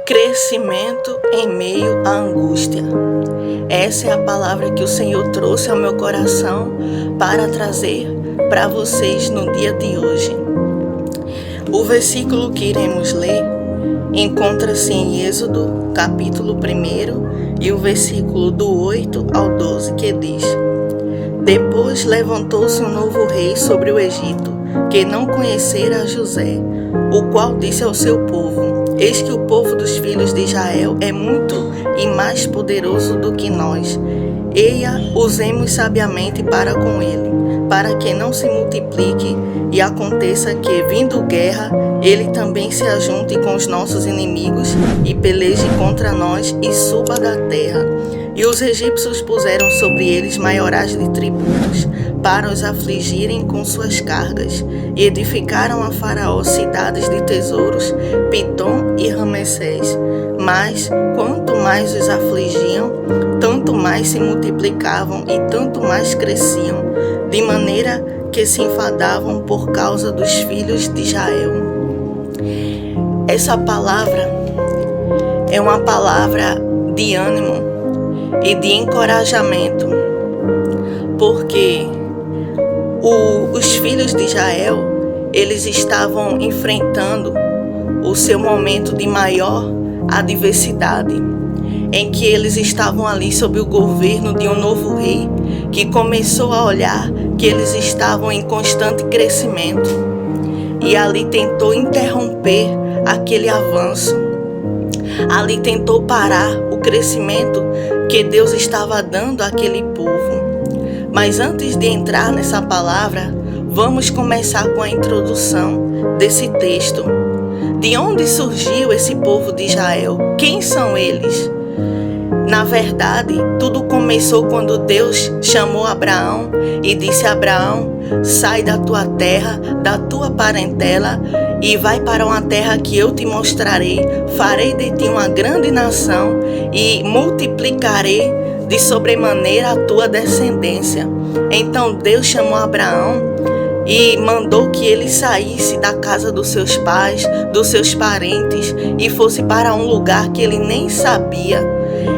Crescimento em meio à angústia. Essa é a palavra que o Senhor trouxe ao meu coração para trazer para vocês no dia de hoje. O versículo que iremos ler encontra-se em Êxodo, capítulo 1, e o versículo do 8 ao 12, que diz: Depois levantou-se um novo rei sobre o Egito, que não conhecera José, o qual disse ao seu povo: Eis que o povo dos filhos de Israel é muito e mais poderoso do que nós. Eia, usemos sabiamente para com ele, para que não se multiplique e aconteça que, vindo guerra, ele também se ajunte com os nossos inimigos e peleje contra nós e suba da terra. E os egípcios puseram sobre eles maiorais de tributos, para os afligirem com suas cargas, e edificaram a Faraó cidades de tesouros, Pitom e Ramessés. Mas, quanto mais os afligiam, tanto mais se multiplicavam e tanto mais cresciam, de maneira que se enfadavam por causa dos filhos de Israel. Essa palavra é uma palavra de ânimo e de encorajamento, porque os filhos de Israel, eles estavam enfrentando o seu momento de maior adversidade, em que eles estavam ali sob o governo de um novo rei, que começou a olhar que eles estavam em constante crescimento, e ali tentou interromper aquele avanço, ali tentou parar o crescimento que Deus estava dando àquele povo. Mas antes de entrar nessa palavra, vamos começar com a introdução desse texto. De onde surgiu esse povo de Israel? Quem são eles? Na verdade, tudo começou quando Deus chamou Abraão e disse a Abraão: sai da tua terra, da tua parentela e vai para uma terra que eu te mostrarei. Farei de ti uma grande nação e multiplicarei de sobremaneira a tua descendência. Então Deus chamou Abraão e mandou que ele saísse da casa dos seus pais, dos seus parentes, e fosse para um lugar que ele nem sabia.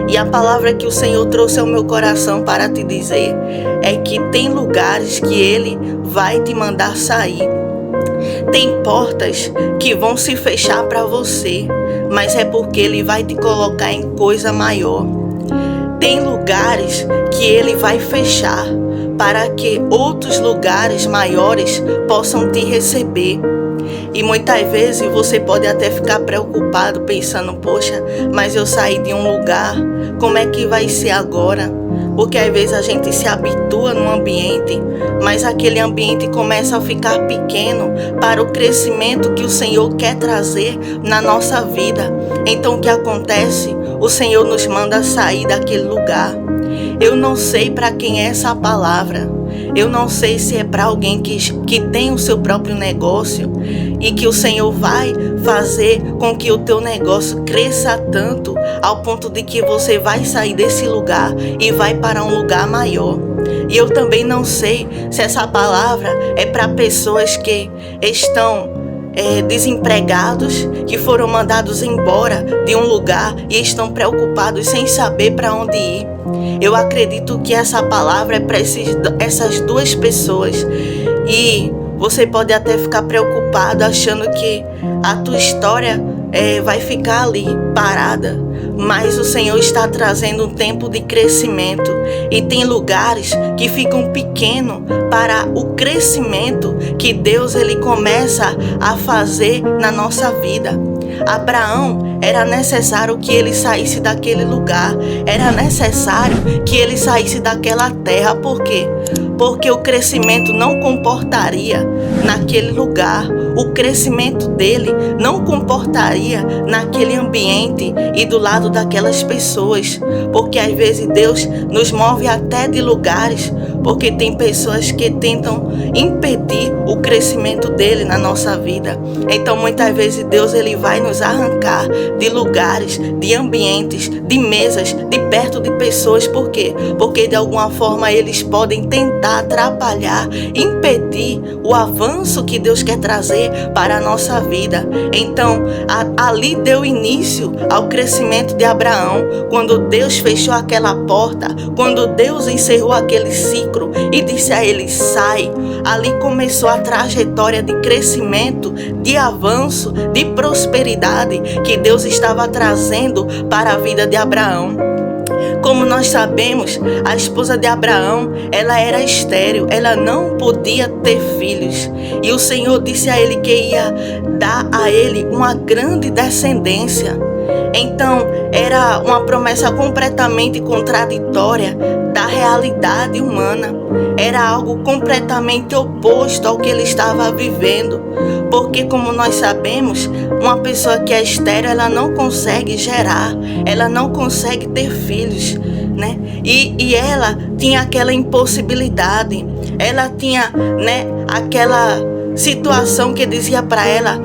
E a palavra que o Senhor trouxe ao meu coração para te dizer é que tem lugares que Ele vai te mandar sair. Tem portas que vão se fechar para você, mas é porque Ele vai te colocar em coisa maior. Tem lugares que Ele vai fechar para que outros lugares maiores possam te receber. E muitas vezes você pode até ficar preocupado pensando: poxa, mas eu saí de um lugar, como é que vai ser agora? Porque às vezes a gente se habitua num ambiente, mas aquele ambiente começa a ficar pequeno para o crescimento que o Senhor quer trazer na nossa vida. Então o que acontece? O Senhor nos manda sair daquele lugar. Eu não sei para quem é essa palavra. Eu não sei se é para alguém que tem o seu próprio negócio e que o Senhor vai fazer com que o teu negócio cresça tanto ao ponto de que você vai sair desse lugar e vai para um lugar maior. E eu também não sei se essa palavra é para pessoas que estão desempregados, que foram mandados embora de um lugar e estão preocupados sem saber para onde ir. Eu acredito que essa palavra é para essas duas pessoas. E você pode até ficar preocupado achando que a tua história vai ficar ali parada, mas o Senhor está trazendo um tempo de crescimento, e tem lugares que ficam pequenos para o crescimento que Deus ele começa a fazer na nossa vida. Abraão, era necessário que ele saísse daquele lugar, era necessário que ele saísse daquela terra. Por quê? Porque o crescimento não comportaria naquele lugar, o crescimento dele não comportaria naquele ambiente e do lado daquelas pessoas, porque às vezes Deus nos move até de lugares, porque tem pessoas que tentam impedir o crescimento dele na nossa vida. Então muitas vezes Deus ele vai nos arrancar de lugares, de ambientes, de mesas, de perto de pessoas. Por quê? Porque de alguma forma eles podem tentar atrapalhar, impedir o avanço que Deus quer trazer para a nossa vida. Então ali deu início ao crescimento de Abraão, quando Deus fechou aquela porta, quando Deus encerrou aquele ciclo e disse a ele: sai. Ali começou a trajetória de crescimento, de avanço, de prosperidade que Deus estava trazendo para a vida de Abraão. Como nós sabemos, a esposa de Abraão, ela era estéril, ela não podia ter filhos. E o Senhor disse a ele que ia dar a ele uma grande descendência. Então, era uma promessa completamente contraditória da realidade humana. Era algo completamente oposto ao que ele estava vivendo. Porque, como nós sabemos, uma pessoa que é estéril, ela não consegue gerar, ela não consegue ter filhos, né? E ela tinha aquela impossibilidade, ela tinha, né, aquela situação que dizia para ela: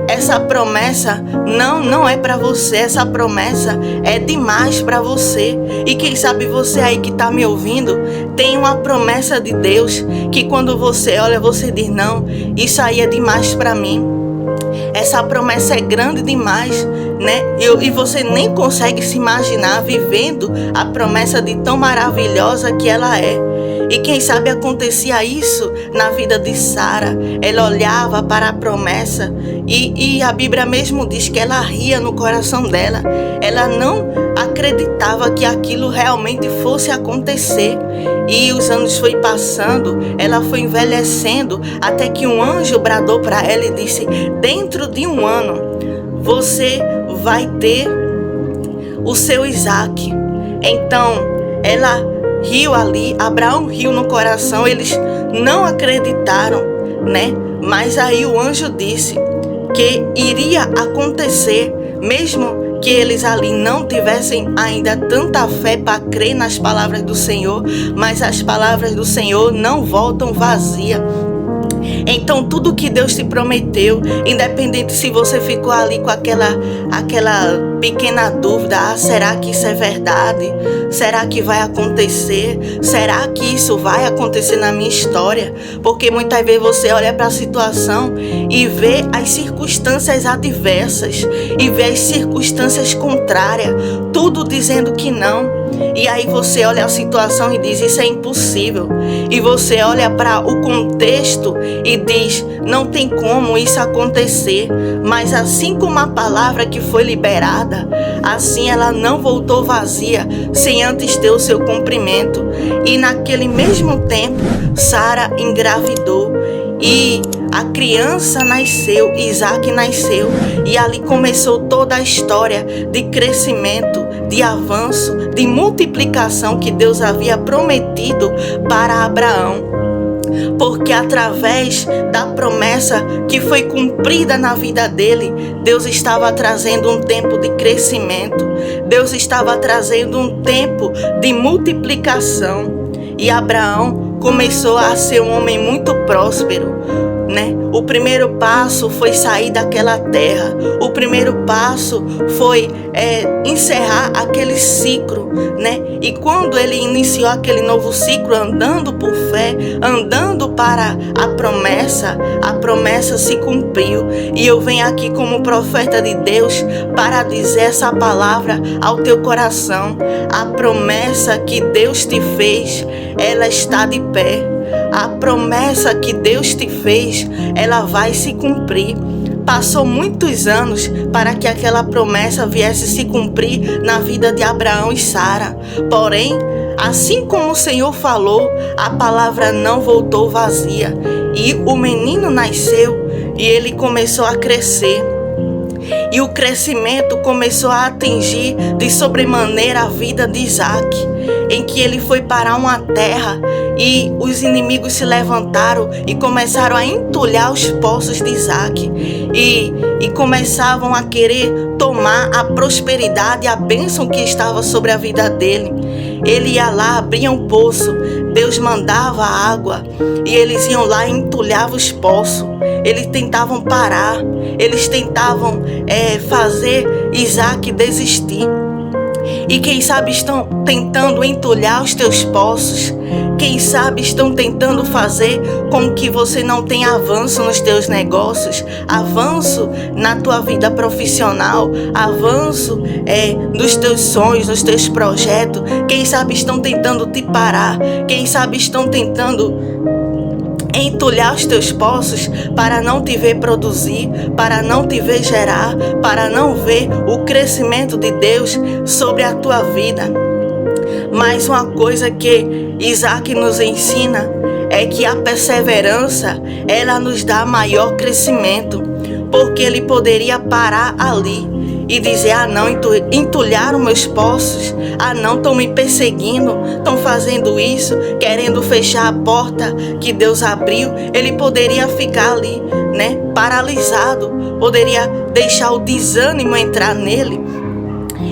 essa promessa não é para você, essa promessa é demais para você. E quem sabe você aí que está me ouvindo, tem uma promessa de Deus que quando você olha, você diz: não, isso aí é demais para mim. Essa promessa é grande demais, né? E você nem consegue se imaginar vivendo a promessa de tão maravilhosa que ela é. E quem sabe acontecia isso na vida de Sara. Ela olhava para a promessa e a Bíblia mesmo diz que ela ria no coração dela. Ela não acreditava que aquilo realmente fosse acontecer. E os anos foi passando, ela foi envelhecendo, até que um anjo bradou para ela e disse: dentro de um ano você vai ter o seu Isaac. Então ela riu ali, Abraão riu no coração, eles não acreditaram, né? Mas aí o anjo disse que iria acontecer, mesmo que eles ali não tivessem ainda tanta fé para crer nas palavras do Senhor, mas as palavras do Senhor não voltam vazias. Então tudo que Deus te prometeu, independente se você ficou ali com aquela pequena dúvida: será que isso é verdade? Será que vai acontecer? Será que isso vai acontecer na minha história? Porque muitas vezes você olha para a situação e vê as circunstâncias adversas e vê as circunstâncias contrárias, tudo dizendo que não. E aí você olha a situação e diz: isso é impossível. E você olha para o contexto e diz: não tem como isso acontecer. Mas assim como a palavra que foi liberada, assim ela não voltou vazia, sem antes ter o seu cumprimento. E naquele mesmo tempo, Sara engravidou e a criança nasceu, Isaac nasceu, e ali começou toda a história de crescimento, de avanço, de multiplicação que Deus havia prometido para Abraão. Porque através da promessa que foi cumprida na vida dele, Deus estava trazendo um tempo de crescimento, Deus estava trazendo um tempo de multiplicação. E Abraão começou a ser um homem muito próspero, né? O primeiro passo foi sair daquela terra. O primeiro passo foi encerrar aquele ciclo, né? E quando ele iniciou aquele novo ciclo, andando por fé, andando para a promessa se cumpriu. E eu venho aqui como profeta de Deus para dizer essa palavra ao teu coração. A promessa que Deus te fez, ela está de pé. A promessa que Deus te fez, ela vai se cumprir. Passou muitos anos para que aquela promessa viesse se cumprir na vida de Abraão e Sara. Porém, assim como o Senhor falou, a palavra não voltou vazia. E o menino nasceu e ele começou a crescer. E o crescimento começou a atingir de sobremaneira a vida de Isaac, em que ele foi para uma terra e os inimigos se levantaram e começaram a entulhar os poços de Isaac e começavam a querer tomar a prosperidade, a bênção que estava sobre a vida dele. ele ia lá, abria um poço, Deus mandava água e eles iam lá e entulhavam os poços. Eles tentavam parar, eles tentavam fazer Isaac desistir. E quem sabe estão tentando entulhar os teus poços. Quem sabe estão tentando fazer com que você não tenha avanço nos teus negócios, avanço na tua vida profissional, avanço nos teus sonhos, nos teus projetos. Quem sabe estão tentando te parar. Quem sabe estão tentando entulhar os teus poços para não te ver produzir, para não te ver gerar, para não ver o crescimento de Deus sobre a tua vida. Mas uma coisa que Isaac nos ensina é que a perseverança, ela nos dá maior crescimento, porque ele poderia parar ali e dizer: ah não, entulharam meus poços, ah não, estão me perseguindo, estão fazendo isso, querendo fechar a porta que Deus abriu. Ele poderia ficar ali, paralisado, poderia deixar o desânimo entrar nele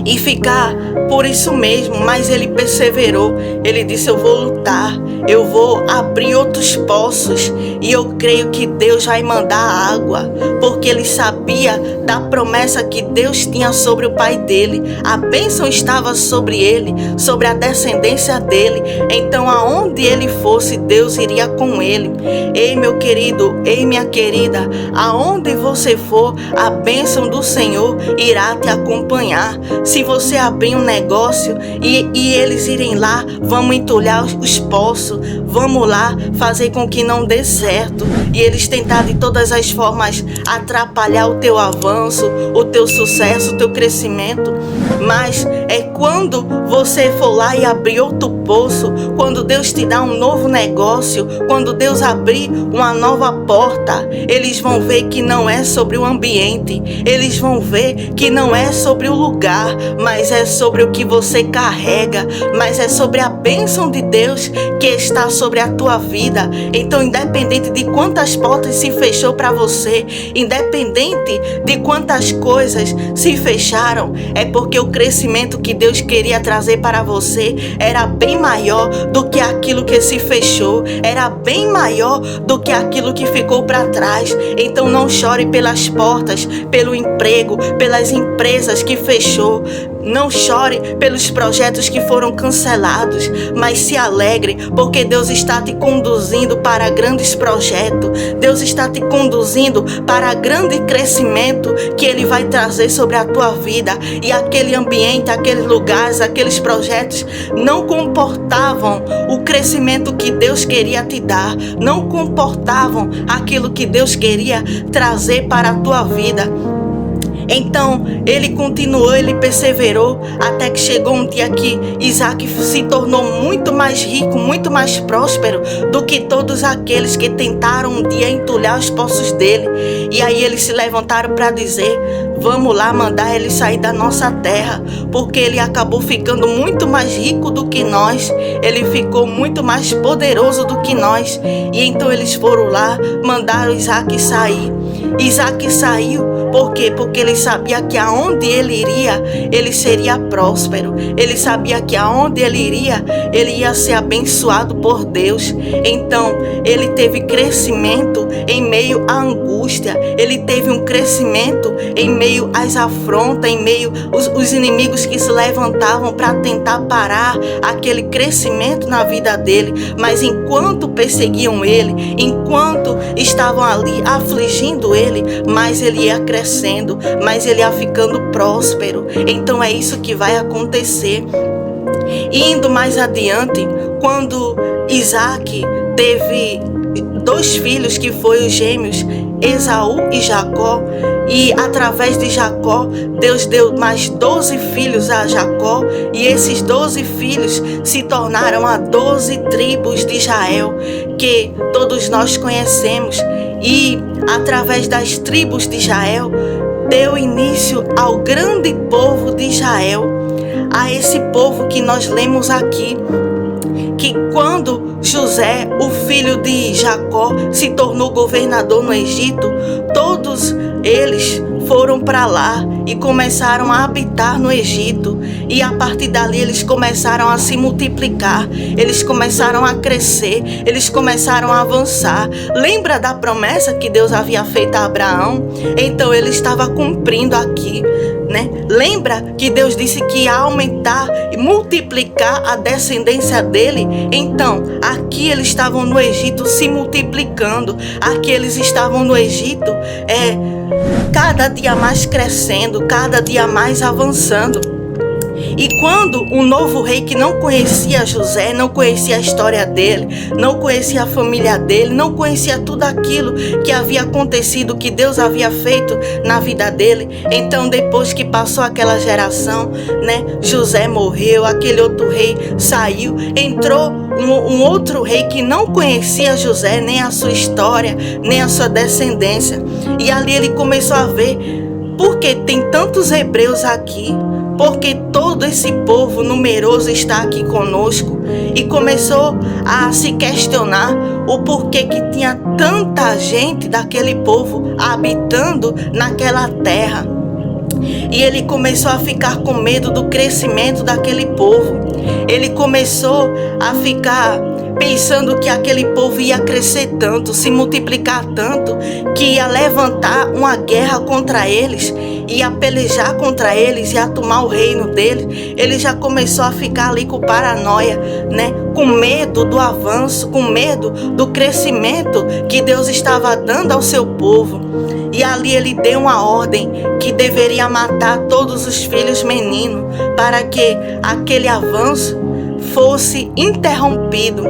e ficar por isso mesmo, mas ele perseverou. Ele disse: eu vou lutar, eu vou abrir outros poços e eu creio que Deus vai mandar água, porque ele sabia da promessa que Deus tinha sobre o pai dele. A bênção estava sobre ele, sobre a descendência dele. Então aonde ele fosse, Deus iria com ele. Ei, meu querido, ei, minha querida, aonde você for, a bênção do Senhor irá te acompanhar. Se você abrir um negócio e eles irem lá, vamos entulhar os poços, vamos lá fazer com que não dê certo, e eles tentar de todas as formas atrapalhar o teu avanço, o teu sucesso, o teu crescimento. Mas é quando você for lá e abrir outro poço, quando Deus te dá um novo negócio, quando Deus abrir uma nova porta, eles vão ver que não é sobre o ambiente, eles vão ver que não é sobre o lugar, mas é sobre o que você carrega, mas é sobre a bênção de Deus que está sobre a tua vida. Então, independente de quantas portas se fechou para você, independente de quantas coisas se fecharam, é porque o crescimento que Deus queria trazer para você era bem maior do que aquilo que se fechou, era bem maior do que aquilo que ficou para trás. Então não chore pelas portas, pelo emprego, pelas empresas que fechou. Não chore pelos projetos que foram cancelados, mas se alegre, porque Deus está te conduzindo para grandes projetos. Deus está te conduzindo para grande crescimento que Ele vai trazer sobre a tua vida. E aquele ambiente, aqueles lugares, aqueles projetos não comportavam o crescimento que Deus queria te dar, não comportavam aquilo que Deus queria trazer para a tua vida. Então ele continuou, ele perseverou, até que chegou um dia que Isaac se tornou muito mais rico, muito mais próspero do que todos aqueles que tentaram um dia entulhar os poços dele. E aí eles se levantaram para dizer: vamos lá mandar ele sair da nossa terra, porque ele acabou ficando muito mais rico do que nós, ele ficou muito mais poderoso do que nós. E então eles foram lá, mandaram Isaac sair. Isaac saiu, por quê? Porque ele sabia que aonde ele iria, ele seria próspero. Ele sabia que aonde ele ia ser abençoado por Deus. Então, ele teve crescimento em meio à angústia. Ele teve um crescimento em meio às afrontas, em meio os inimigos que se levantavam para tentar parar aquele crescimento na vida dele. Mas enquanto perseguiam ele, enquanto estavam ali afligindo ele, mais ele ia crescendo, mais ele ia ficando próspero. Então é isso que vai acontecer. Indo mais adiante, quando Isaac teve 2 filhos que foram os gêmeos, Esaú e Jacó, e através de Jacó, Deus deu mais 12 filhos a Jacó, e esses 12 filhos se tornaram a 12 tribos de Israel, que todos nós conhecemos. E através das tribos de Israel, deu início ao grande povo de Israel, a esse povo que nós lemos aqui, que quando José, o filho de Jacó, se tornou governador no Egito, todos eles foram para lá e começaram a habitar no Egito. E a partir dali eles começaram a se multiplicar, eles começaram a crescer, eles começaram a avançar. Lembra da promessa que Deus havia feito a Abraão? Então ele estava cumprindo aqui, né? Lembra que Deus disse que ia aumentar e multiplicar a descendência dele? Então, aqui eles estavam no Egito se multiplicando. Aqui eles estavam no Egito, cada dia mais crescendo, cada dia mais avançando. E quando um novo rei que não conhecia José, não conhecia a história dele, não conhecia a família dele, não conhecia tudo aquilo que havia acontecido, que Deus havia feito na vida dele, então depois que passou aquela geração, né, José morreu, aquele outro rei saiu, entrou um outro rei que não conhecia José, nem a sua história, nem a sua descendência. E ali ele começou a ver, por que tem tantos hebreus aqui? Porque todo esse povo numeroso está aqui conosco. E começou a se questionar o porquê que tinha tanta gente daquele povo habitando naquela terra. E ele começou a ficar com medo do crescimento daquele povo. Ele começou a ficar pensando que aquele povo ia crescer tanto, se multiplicar tanto, que ia levantar uma guerra contra eles, ia pelejar contra eles, ia tomar o reino deles. Ele já começou a ficar ali com paranoia, né? Com medo do avanço, com medo do crescimento que Deus estava dando ao seu povo. E ali ele deu uma ordem que deveria matar todos os filhos meninos para que aquele avanço fosse interrompido.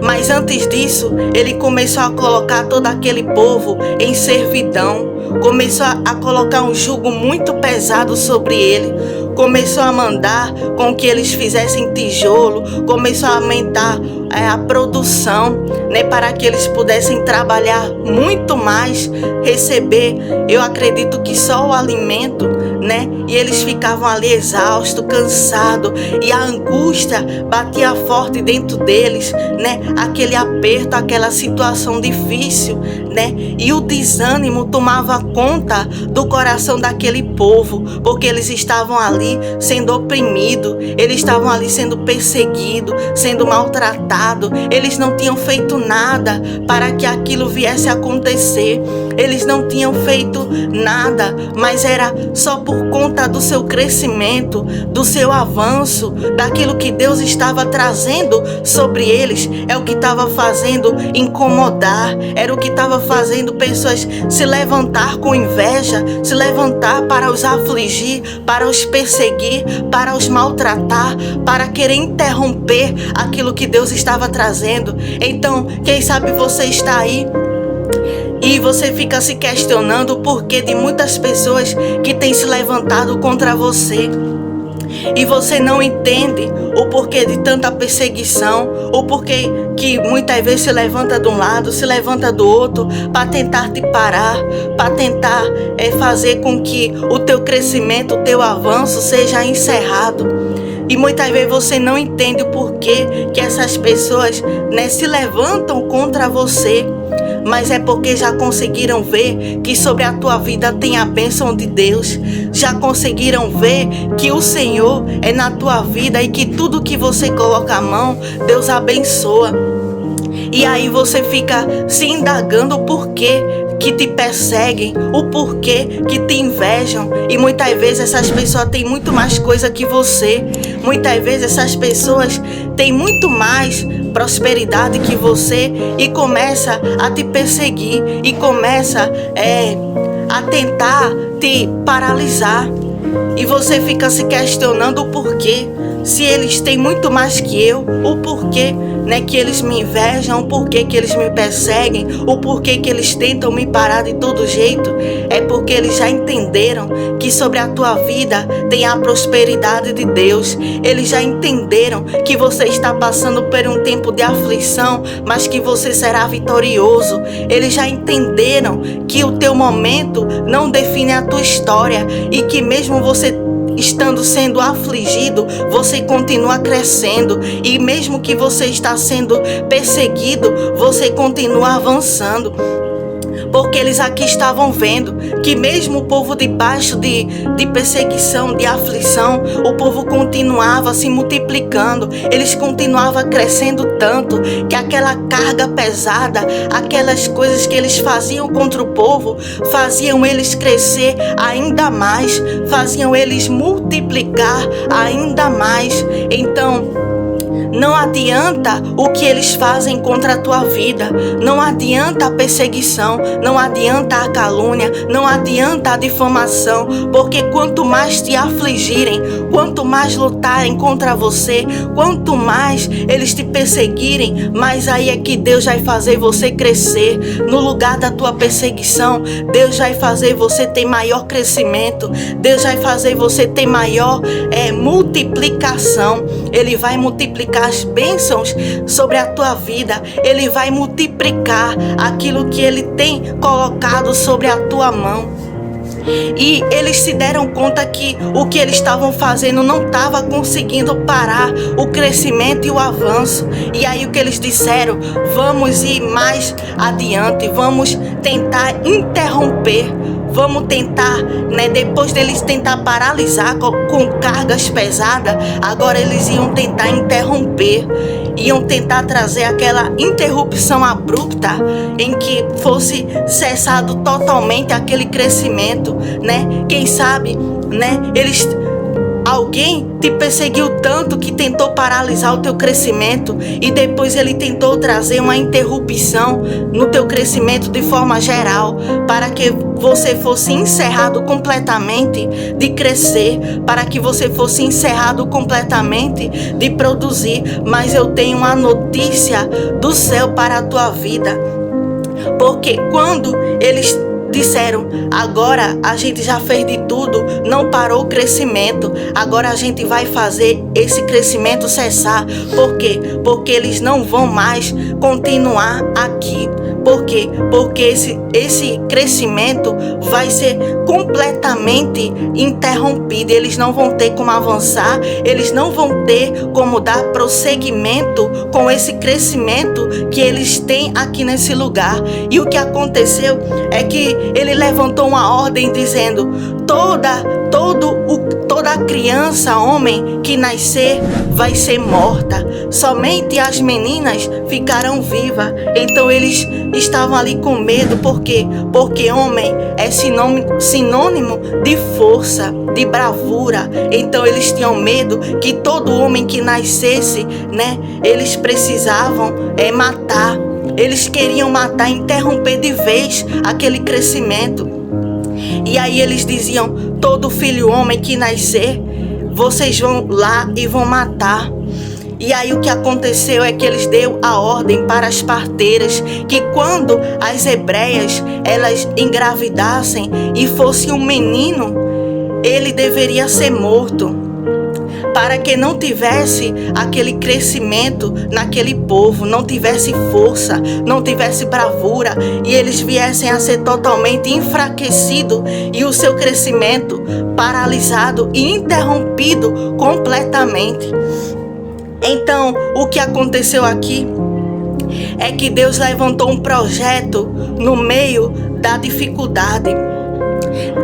Mas antes disso, ele começou a colocar todo aquele povo em servidão. Começou a colocar um jugo muito pesado sobre ele. Começou a mandar com que eles fizessem tijolo. Começou a aumentar a produção, né, para que eles pudessem trabalhar muito mais, receber, eu acredito que só o alimento, né? E eles ficavam ali exaustos, cansados, e a angústia batia forte dentro deles, né? Aquele aperto, aquela situação difícil, né? E o desânimo tomava conta do coração daquele povo, porque eles estavam ali sendo oprimidos, eles estavam ali sendo perseguidos, sendo maltratados. Eles não tinham feito nada para que aquilo viesse a acontecer. Eles não tinham feito nada, mas era só por conta do seu crescimento, do seu avanço, daquilo que Deus estava trazendo sobre eles. É o que estava fazendo incomodar, era o que estava fazendo pessoas se levantar com inveja, se levantar para os afligir, para os perseguir, para os maltratar, para querer interromper aquilo que Deus estava trazendo. Então, quem sabe você está aí e você fica se questionando o porquê de muitas pessoas que têm se levantado contra você. E você não entende o porquê de tanta perseguição, o porquê que muitas vezes se levanta de um lado, se levanta do outro, para tentar te parar, para tentar fazer com que o teu crescimento, o teu avanço seja encerrado. E muitas vezes você não entende o porquê que essas pessoas, né, se levantam contra você. Mas é porque já conseguiram ver que sobre a tua vida tem a bênção de Deus. Já conseguiram ver que o Senhor é na tua vida e que tudo que você coloca a mão, Deus abençoa. E aí você fica se indagando o porquê que te perseguem, o porquê que te invejam. E muitas vezes essas pessoas têm muito mais coisa que você. Muitas vezes essas pessoas têm muito mais prosperidade que você e começa a te perseguir e começa a tentar te paralisar. E você fica se questionando o porquê. Se eles têm muito mais que eu, o porquê, né, que eles me invejam, o porquê que eles me perseguem, o porquê que eles tentam me parar de todo jeito. É porque eles já entenderam que sobre a tua vida tem a prosperidade de Deus. Eles já entenderam que você está passando por um tempo de aflição, mas que você será vitorioso. Eles já entenderam que o teu momento não define a tua história e que mesmo você estando sendo afligido, você continua crescendo, e mesmo que você está sendo perseguido, você continua avançando. porque eles aqui estavam vendo que mesmo o povo debaixo de perseguição, de aflição, o povo continuava se multiplicando, eles continuavam crescendo tanto que aquela carga pesada, aquelas coisas que eles faziam contra o povo, faziam eles crescer ainda mais, faziam eles multiplicar ainda mais. Então, não adianta o que eles fazem contra a tua vida, não adianta a perseguição, não adianta a calúnia, não adianta a difamação, porque quanto mais te afligirem, quanto mais lutarem contra você, quanto mais eles te perseguirem, mais aí é que Deus vai fazer você crescer. No lugar da tua perseguição, Deus vai fazer você ter maior crescimento, Deus vai fazer você ter maior multiplicação. Ele vai multiplicar as bênçãos sobre a tua vida, Ele vai multiplicar aquilo que Ele tem colocado sobre a tua mão. E eles se deram conta que o que eles estavam fazendo não estava conseguindo parar o crescimento e o avanço. E aí o que eles disseram? Vamos ir mais adiante, vamos tentar interromper. Vamos tentar, depois deles tentar paralisar com cargas pesadas, agora eles iam tentar interromper, iam tentar trazer aquela interrupção abrupta em que fosse cessado totalmente aquele crescimento, Quem sabe, alguém te perseguiu tanto que tentou paralisar o teu crescimento e depois ele tentou trazer uma interrupção no teu crescimento de forma geral, para que você fosse encerrado completamente de crescer, para que você fosse encerrado completamente de produzir. Mas eu tenho uma notícia do céu para a tua vida, porque quando eles disseram, agora a gente já fez de tudo, não parou o crescimento, agora a gente vai fazer esse crescimento cessar. Por quê? Porque eles não vão mais continuar aqui. Por quê? Porque esse crescimento vai ser completamente interrompido. Eles não vão ter como avançar, eles não vão ter como dar prosseguimento com esse crescimento que eles têm aqui nesse lugar. E o que aconteceu é que ele levantou uma ordem dizendo: toda criança, homem que nascer vai ser morta, somente as meninas ficarão vivas. Então eles estavam ali com medo. Por quê? Porque homem é sinônimo de força, de bravura. Então eles tinham medo que todo homem que nascesse, eles precisavam matar. Eles queriam matar, interromper de vez aquele crescimento. E aí eles diziam: todo filho homem que nascer, vocês vão lá e vão matar. E aí o que aconteceu é que eles deu a ordem para as parteiras que quando as hebreias elas engravidassem e fosse um menino, ele deveria ser morto, para que não tivesse aquele crescimento naquele povo, não tivesse força, não tivesse bravura, e eles viessem a ser totalmente enfraquecidos e o seu crescimento paralisado e interrompido completamente. Então, o que aconteceu aqui é que Deus levantou um projeto no meio da dificuldade.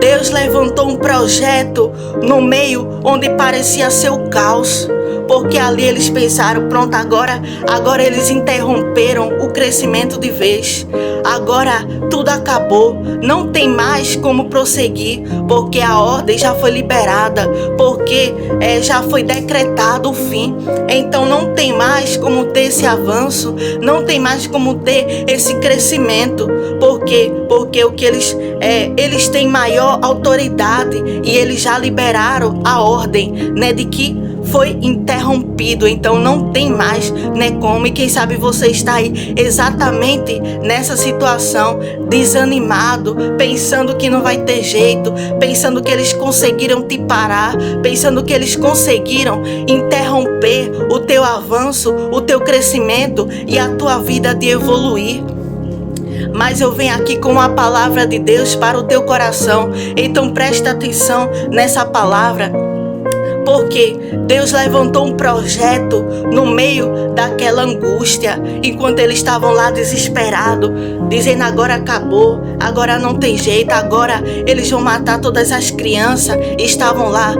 Deus levantou um projeto no meio onde parecia ser o caos, porque ali eles pensaram: pronto, agora eles interromperam o crescimento de vez, agora tudo acabou, não tem mais como prosseguir, porque a ordem já foi liberada, porque já foi decretado o fim. Então não tem mais como ter esse avanço, não tem mais como ter esse crescimento. Por quê? Porque o que eles têm maior autoridade e eles já liberaram a ordem, de que foi interrompido. Então não tem mais, como. E quem sabe você está aí exatamente nessa situação, desanimado, pensando que não vai ter jeito, pensando que eles conseguiram te parar, pensando que eles conseguiram interromper o teu avanço, o teu crescimento e a tua vida de evoluir. Mas eu venho aqui com uma palavra de Deus para o teu coração. Então presta atenção nessa palavra, Porque Deus levantou um projeto no meio daquela angústia, enquanto eles estavam lá desesperados, dizendo: agora acabou, agora não tem jeito, agora eles vão matar todas as crianças. E estavam lá,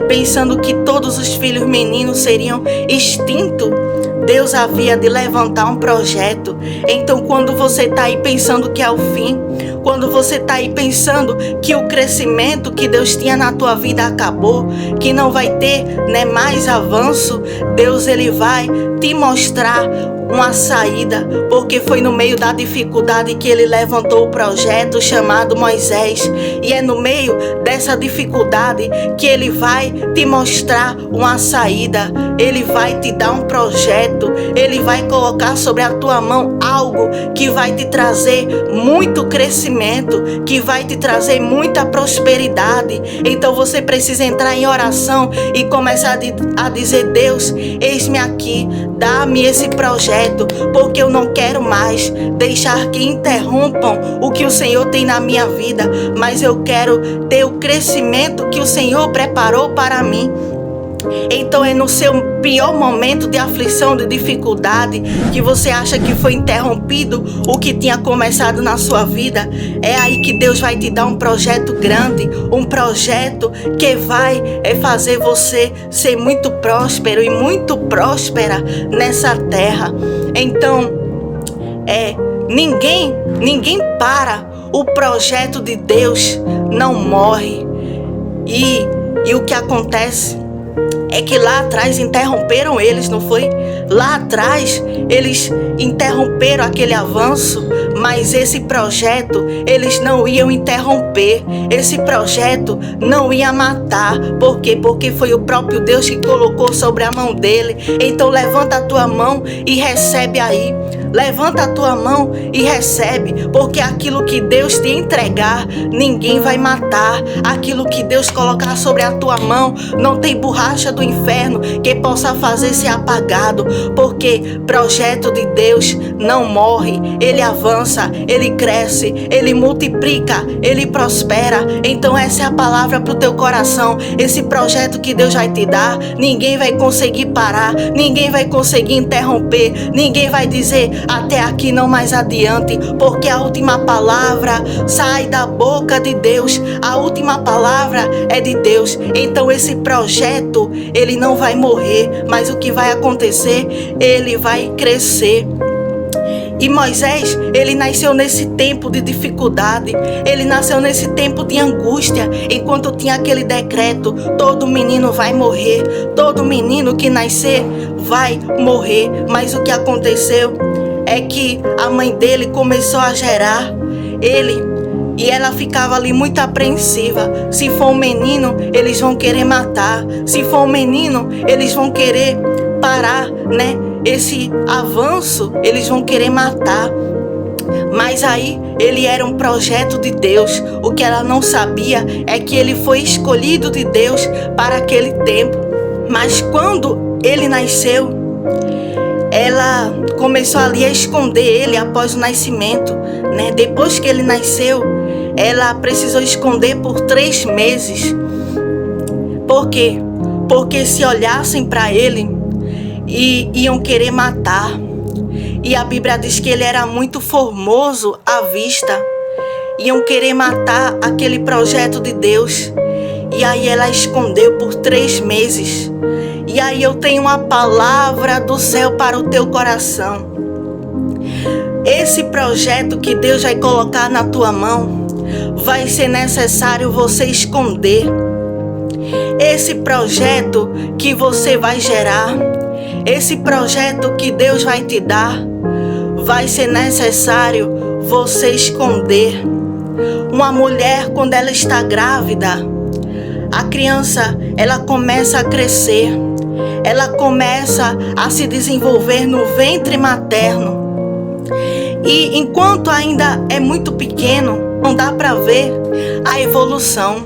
pensando que todos os filhos meninos seriam extintos. Deus havia de levantar um projeto. Então, quando você está aí pensando que é o fim, quando você está aí pensando que o crescimento que Deus tinha na tua vida acabou, que não vai ter mais avanço, Deus ele vai te mostrar uma saída, porque foi no meio da dificuldade que ele levantou o projeto chamado Moisés. E é no meio dessa dificuldade que ele vai te mostrar uma saída. Ele vai te dar um projeto, ele vai colocar sobre a tua mão algo que vai te trazer muito crescimento, que vai te trazer muita prosperidade. Então você precisa entrar em oração e começar a dizer: Deus, eis-me aqui, dá-me esse projeto, porque eu não quero mais deixar que interrompam o que o Senhor tem na minha vida, mas eu quero ter o crescimento que o Senhor preparou para mim. Então é no seu pior momento de aflição, de dificuldade, que você acha que foi interrompido o que tinha começado na sua vida. É aí que Deus vai te dar um projeto grande, um projeto que vai fazer você ser muito próspero e muito próspera nessa terra. Então, ninguém para. O projeto de Deus não morre. E o que acontece é que lá atrás interromperam eles, não foi? Lá atrás eles interromperam aquele avanço, mas esse projeto eles não iam interromper. Esse projeto não ia matar. Por quê? Porque foi o próprio Deus que colocou sobre a mão dele. Então levanta a tua mão e recebe aí. Levanta a tua mão e recebe, porque aquilo que Deus te entregar, ninguém vai matar. Aquilo que Deus colocar sobre a tua mão, não tem borracha do inferno que possa fazer ser apagado, porque projeto de Deus não morre, ele avança, ele cresce, ele multiplica, ele prospera. Então essa é a palavra para o teu coração. Esse projeto que Deus vai te dar, ninguém vai conseguir parar, ninguém vai conseguir interromper, ninguém vai dizer: até aqui, não mais adiante, porque a última palavra sai da boca de Deus. A última palavra é de Deus. Então esse projeto, ele não vai morrer, mas o que vai acontecer, ele vai crescer. E Moisés, ele nasceu nesse tempo de dificuldade, ele nasceu nesse tempo de angústia, enquanto tinha aquele decreto: todo menino vai morrer, todo menino que nascer vai morrer. Mas o que aconteceu é que a mãe dele começou a gerar ele, e ela ficava ali muito apreensiva. Se for um menino, eles vão querer matar. Se for um menino, eles vão querer parar, esse avanço, eles vão querer matar. Mas aí ele era um projeto de Deus. O que ela não sabia é que ele foi escolhido de Deus para aquele tempo. Mas quando ele nasceu, ela começou ali a esconder ele após o nascimento, Depois que ele nasceu, ela precisou esconder por 3 meses. Por quê? Porque se olhassem para ele, iam querer matar. E a Bíblia diz que ele era muito formoso à vista. Iam querer matar aquele projeto de Deus. E aí ela escondeu por 3 meses. E aí eu tenho uma palavra do céu para o teu coração. Esse projeto que Deus vai colocar na tua mão, vai ser necessário você esconder. Esse projeto que você vai gerar, esse projeto que Deus vai te dar, vai ser necessário você esconder. Uma mulher, quando ela está grávida, a criança, ela começa a crescer, ela começa a se desenvolver no ventre materno. E enquanto ainda é muito pequeno, não dá para ver a evolução.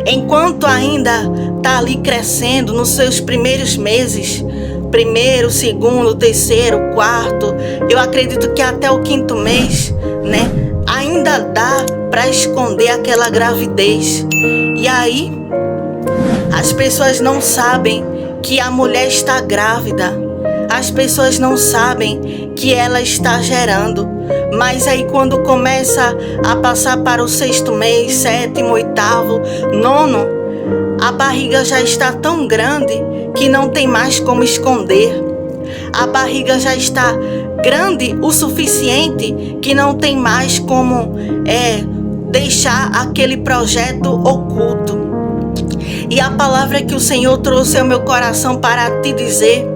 Enquanto ainda está ali crescendo nos seus primeiros meses, 1º, 2º, 3º, 4º, eu acredito que até o 5º mês, ainda dá para esconder aquela gravidez. E aí, As pessoas não sabem que a mulher está grávida. As pessoas não sabem que ela está gerando. Mas aí quando começa a passar para o 6º mês, 7º, 8º, 9º, a barriga já está tão grande que não tem mais como esconder. A barriga já está grande o suficiente que não tem mais como deixar aquele projeto oculto. E a palavra que o Senhor trouxe ao meu coração para te dizer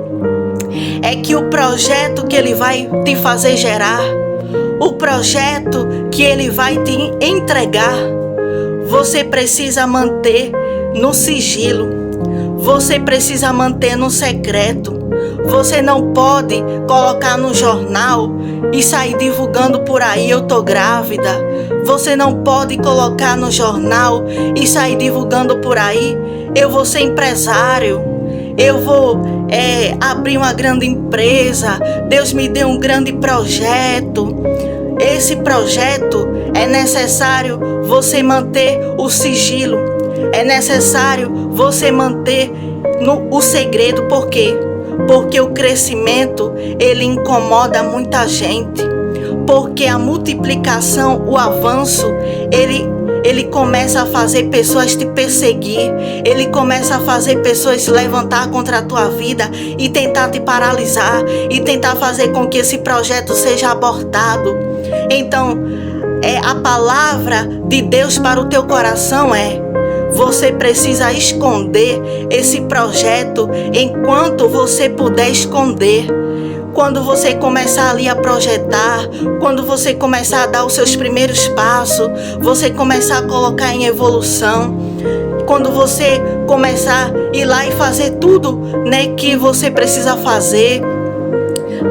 é que o projeto que Ele vai te fazer gerar, o projeto que Ele vai te entregar, você precisa manter no sigilo. Você precisa manter no secreto. Você não pode colocar no jornal e sair divulgando por aí: eu tô grávida. Você não pode colocar no jornal e sair divulgando por aí: eu vou ser empresário. Eu vou abrir uma grande empresa. Deus me deu um grande projeto. Esse projeto é necessário você manter o sigilo. É necessário você manter o segredo. Por quê? Porque o crescimento, ele incomoda muita gente. Porque a multiplicação, o avanço, ele começa a fazer pessoas te perseguir. Ele começa a fazer pessoas se levantar contra a tua vida e tentar te paralisar e tentar fazer com que esse projeto seja abortado. Então, a palavra de Deus para o teu coração você precisa esconder esse projeto enquanto você puder esconder. Quando você começar ali a projetar, quando você começar a dar os seus primeiros passos, você começar a colocar em evolução, quando você começar a ir lá e fazer tudo, que você precisa fazer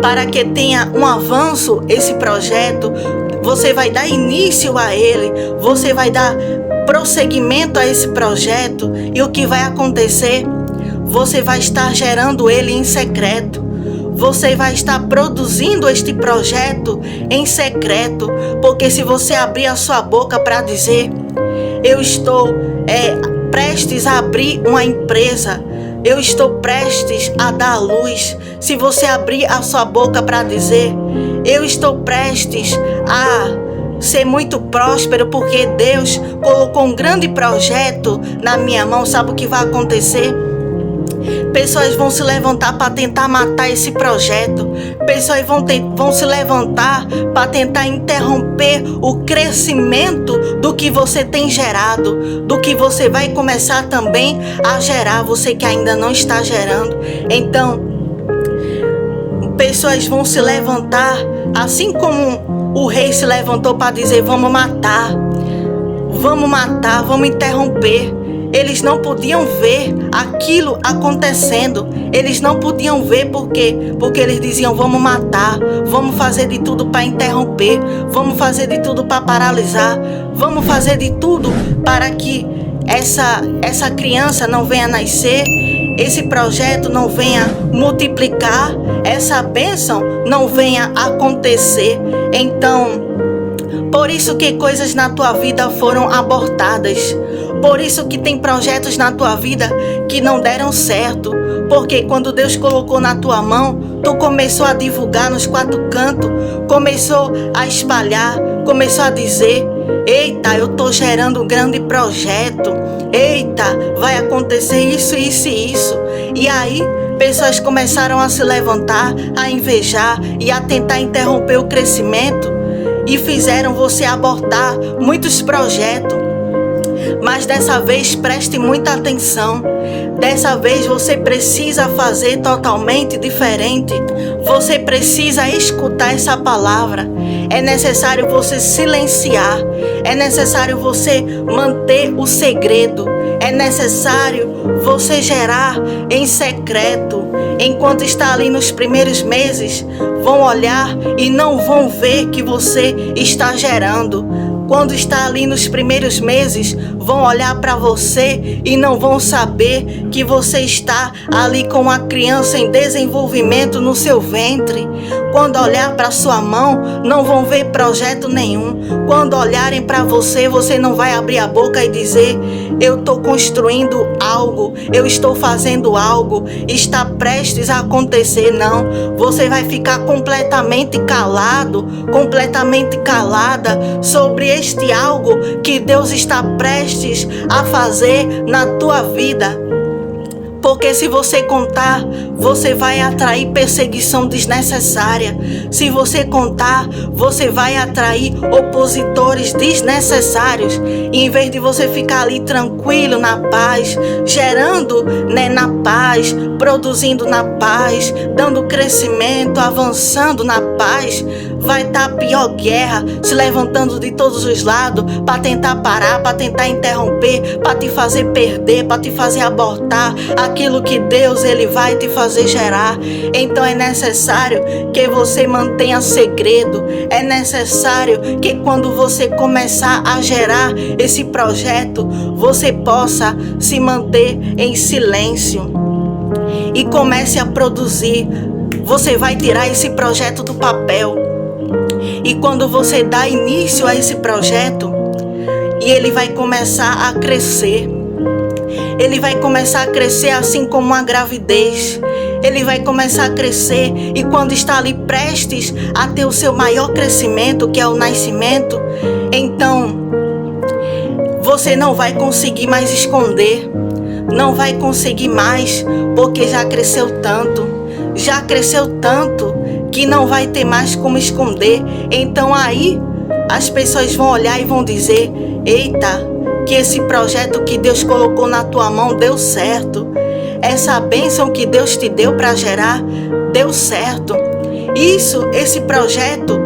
para que tenha um avanço esse projeto, você vai dar início a ele, você vai dar prosseguimento a esse projeto. E o que vai acontecer? Você vai estar gerando ele em secreto. Você vai estar produzindo este projeto em secreto. Porque se você abrir a sua boca para dizer: eu estou prestes a abrir uma empresa, eu estou prestes a dar à luz. Se você abrir a sua boca para dizer: eu estou prestes a ser muito próspero porque Deus colocou um grande projeto na minha mão, sabe o que vai acontecer? Pessoas vão se levantar para tentar matar esse projeto. Pessoas vão se levantar para tentar interromper o crescimento do que você tem gerado, do que você vai começar também a gerar, você que ainda não está gerando. Então, pessoas vão se levantar, assim como o rei se levantou para dizer: vamos matar, vamos interromper. Eles não podiam ver aquilo acontecendo. Eles não podiam ver porque eles diziam: vamos matar, vamos fazer de tudo para interromper, vamos fazer de tudo para paralisar, vamos fazer de tudo para que essa criança não venha nascer, esse projeto não venha multiplicar, essa bênção não venha acontecer. Então, por isso que coisas na tua vida foram abortadas. Por isso que tem projetos na tua vida que não deram certo. Porque quando Deus colocou na tua mão, tu começou a divulgar nos 4 cantos, começou a espalhar, começou a dizer: eita, eu estou gerando um grande projeto. Eita, vai acontecer isso, isso e isso. E aí, pessoas começaram a se levantar, a invejar e a tentar interromper o crescimento. E fizeram você abortar muitos projetos. Mas dessa vez preste muita atenção. Dessa vez você precisa fazer totalmente diferente. Você precisa escutar essa palavra. É necessário você silenciar. É necessário você manter o segredo. É necessário você gerar em secreto. Enquanto está ali nos primeiros meses, vão olhar e não vão ver que você está gerando. Quando está ali nos primeiros meses, vão olhar para você e não vão saber que você está ali com uma criança em desenvolvimento no seu ventre. Quando olhar para sua mão, não vão ver projeto nenhum. Quando olharem para você, você não vai abrir a boca e dizer: eu estou construindo algo, eu estou fazendo algo, está prestes a acontecer. Não, você vai ficar completamente calado, completamente calada sobre este algo que Deus está prestes a fazer na tua vida. Porque se você contar, você vai atrair perseguição desnecessária. Se você contar, você vai atrair opositores desnecessários. E em vez de você ficar ali tranquilo, na paz, gerando, na paz, produzindo na paz, dando crescimento, avançando na paz, vai estar a pior guerra se levantando de todos os lados para tentar parar, para tentar interromper, para te fazer perder, para te fazer abortar aquilo que Deus ele vai te fazer gerar. Então é necessário que você mantenha segredo. É necessário que quando você começar a gerar esse projeto, você possa se manter em silêncio e comece a produzir. Você vai tirar esse projeto do papel. E quando você dá início a esse projeto, e ele vai começar a crescer. Ele vai começar a crescer assim como a gravidez. Ele vai começar a crescer e quando está ali prestes a ter o seu maior crescimento, que é o nascimento, então você não vai conseguir mais esconder. Não vai conseguir mais, porque já cresceu tanto. Já cresceu tanto que não vai ter mais como esconder. Então aí as pessoas vão olhar e vão dizer: eita, que esse projeto que Deus colocou na tua mão deu certo. Essa bênção que Deus te deu para gerar deu certo. Esse projeto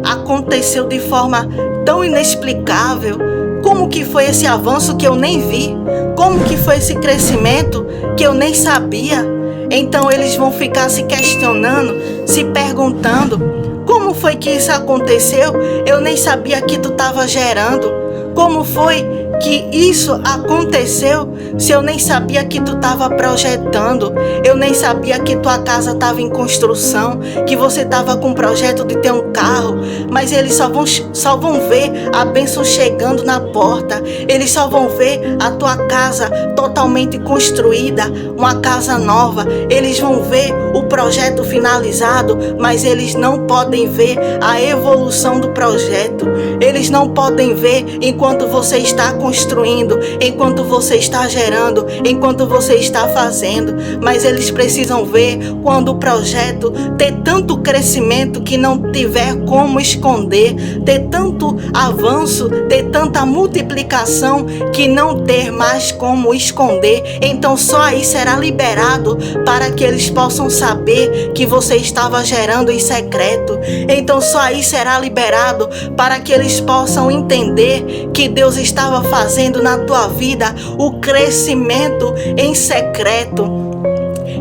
aconteceu de forma tão inexplicável. Como que foi esse avanço que eu nem vi? Como que foi esse crescimento que eu nem sabia? Então eles vão ficar se questionando, se perguntando: como foi que isso aconteceu? Eu nem sabia que tu estava gerando. Como foi que isso aconteceu se eu nem sabia que tu estava projetando? Eu nem sabia que tua casa estava em construção, que você estava com um projeto de ter um carro, mas eles só vão ver a bênção chegando na porta. Eles só vão ver a tua casa totalmente construída, uma casa nova. Eles vão ver o projeto finalizado, mas eles não podem ver a evolução do projeto. Eles não podem ver enquanto você está construindo, enquanto você está gerando, enquanto você está fazendo, mas eles precisam ver quando o projeto ter tanto crescimento que não tiver como esconder, ter tanto avanço, ter tanta multiplicação que não ter mais como esconder. Então só aí será liberado para que eles possam saber que você estava gerando em secreto. Então só aí será liberado para que eles possam entender que Deus estava fazendo na tua vida o crescimento em secreto.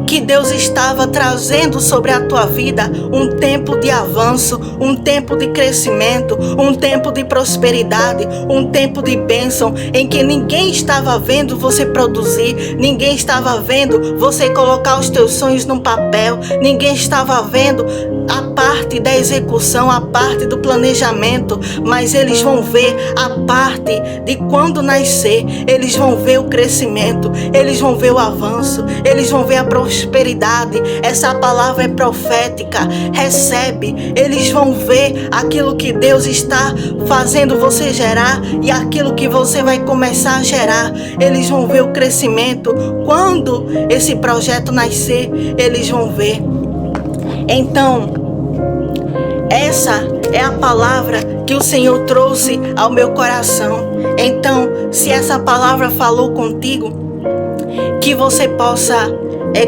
Que Deus estava trazendo sobre a tua vida um tempo de avanço, um tempo de crescimento, um tempo de prosperidade, um tempo de bênção, em que ninguém estava vendo você produzir, ninguém estava vendo você colocar os teus sonhos num papel, ninguém estava vendo a parte da execução, a parte do planejamento, mas eles vão ver a parte de quando nascer. Eles vão ver o crescimento, eles vão ver o avanço, eles vão ver a prosperidade. Essa palavra é profética, recebe. Eles vão ver aquilo que Deus está fazendo você gerar e aquilo que você vai começar a gerar. Eles vão ver o crescimento. Quando esse projeto nascer, eles vão ver. Então, essa é a palavra que o Senhor trouxe ao meu coração. Então, se essa palavra falou contigo, que você possa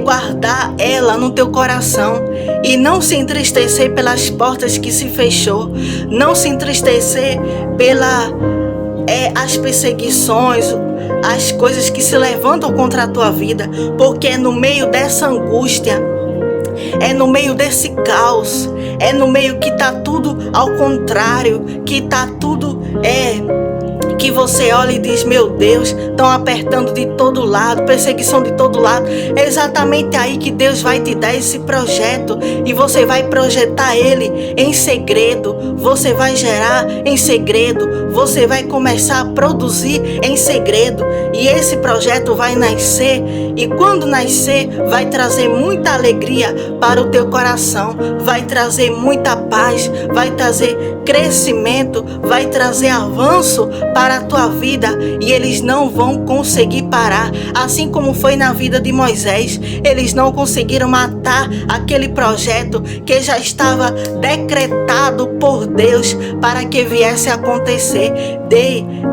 guardar ela no teu coração e não se entristecer pelas portas que se fechou, não se entristecer as perseguições, as coisas que se levantam contra a tua vida, porque é no meio dessa angústia, é no meio desse caos, é no meio que está tudo ao contrário, que está tudo que você olha e diz: meu Deus, estão apertando de todo lado, perseguição de todo lado. É exatamente aí que Deus vai te dar esse projeto e você vai projetar ele em segredo, você vai gerar em segredo, você vai começar a produzir em segredo e esse projeto vai nascer e quando nascer vai trazer muita alegria para o teu coração, vai trazer muita paz, vai trazer crescimento, vai trazer avanço para a tua vida e eles não vão conseguir parar, assim como foi na vida de Moisés. Eles não conseguiram matar aquele projeto que já estava decretado por Deus para que viesse a acontecer.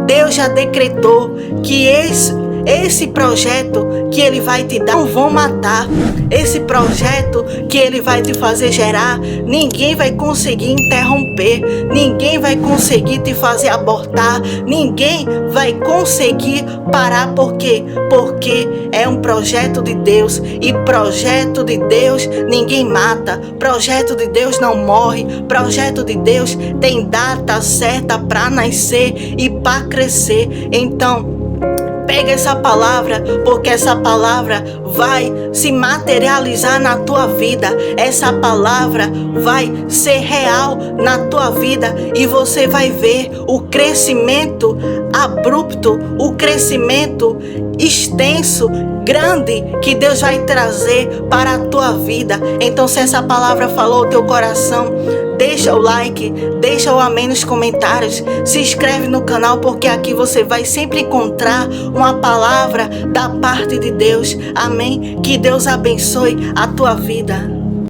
Deus já decretou que esse projeto que ele vai te dar não vão matar. Esse projeto que ele vai te fazer gerar, ninguém vai conseguir interromper, ninguém vai conseguir te fazer abortar, ninguém vai conseguir parar. Por quê? Porque é um projeto de Deus e projeto de Deus ninguém mata, projeto de Deus não morre, projeto de Deus tem data certa para nascer e para crescer. Então, pega essa palavra, porque essa palavra vai se materializar na tua vida. Essa palavra vai ser real na tua vida e você vai ver o crescimento abrupto, o crescimento extenso, grande que Deus vai trazer para a tua vida. Então, se essa palavra falou o teu coração, deixa o like, deixa o amém nos comentários, se inscreve no canal, porque aqui você vai sempre encontrar uma palavra da parte de Deus. Amém? Que Deus abençoe a tua vida.